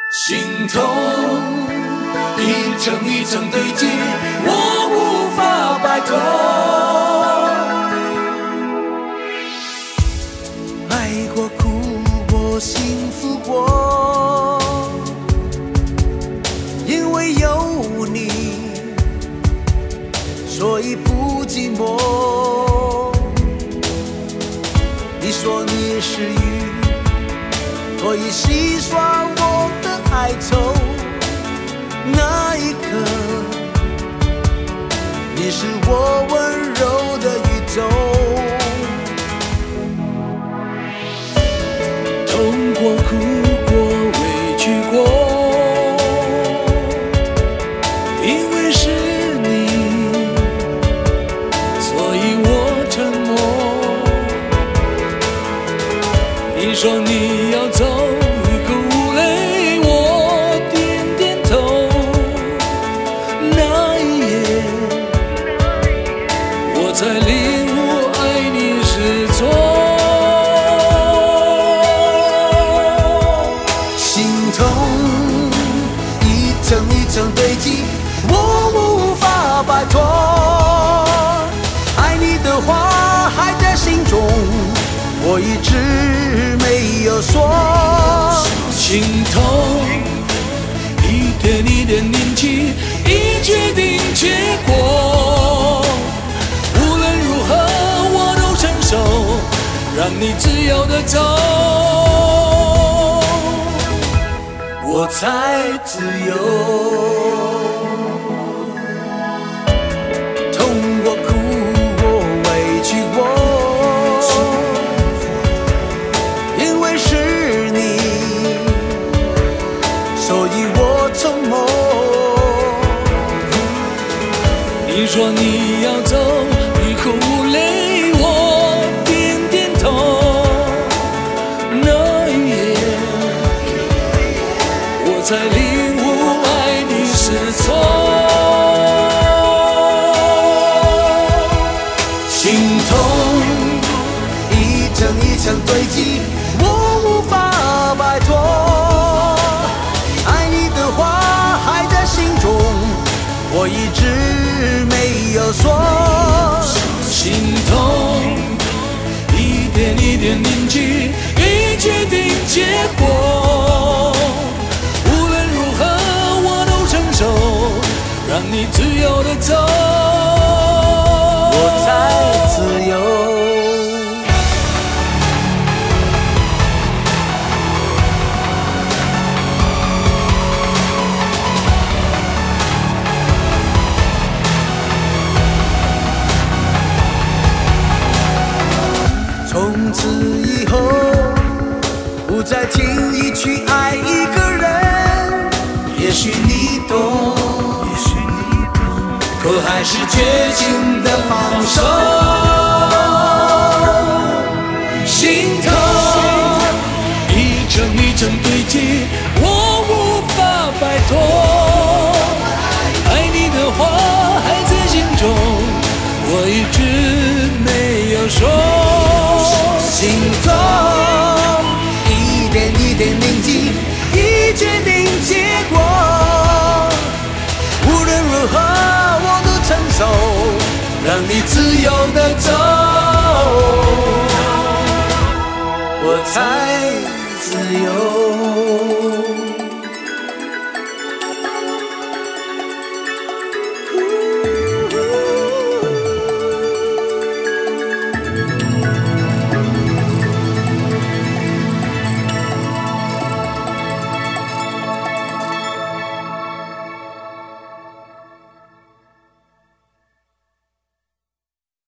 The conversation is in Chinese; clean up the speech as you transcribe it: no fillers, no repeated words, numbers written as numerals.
心痛一层一层堆积，我无法摆脱。爱过、哭过、幸福过，因为有你，所以不寂寞。你说你是鱼，所以洗刷我的哀愁。那一刻，你是我温柔的宇宙。痛过、哭过、委屈过，因为是你，所以我沉默。你说你要走，欲哭无泪，我点点头。那一夜，我才领悟爱你是错。心痛一层一层堆积，我无法摆脱。爱你的话还在心中，我一直没有说。心痛一点一点凝起，已决定结果。无论如何我都承受，让你自由的走，我才自由。痛过、哭过、委屈过，因为是你，所以我沉默。你说你要走，欲哭无泪，我点点头。那一夜，我才领悟爱你是错。心痛一层一层堆积，我无法摆脱。爱你的话还在心中，我一直没有说。心痛一点一点凝聚，已决定结果。无论如何我都承受，让你自由的走，我才自由。从此以后，不再轻易去爱一个人。也许你懂，可还是绝情的放手。心痛一层一层堆积，我无法摆脱。爱你的话还在心中，我一直没有说。心痛一点一点凝积，已决定结果。无论如何我都承受，让你自由的走，我才自由。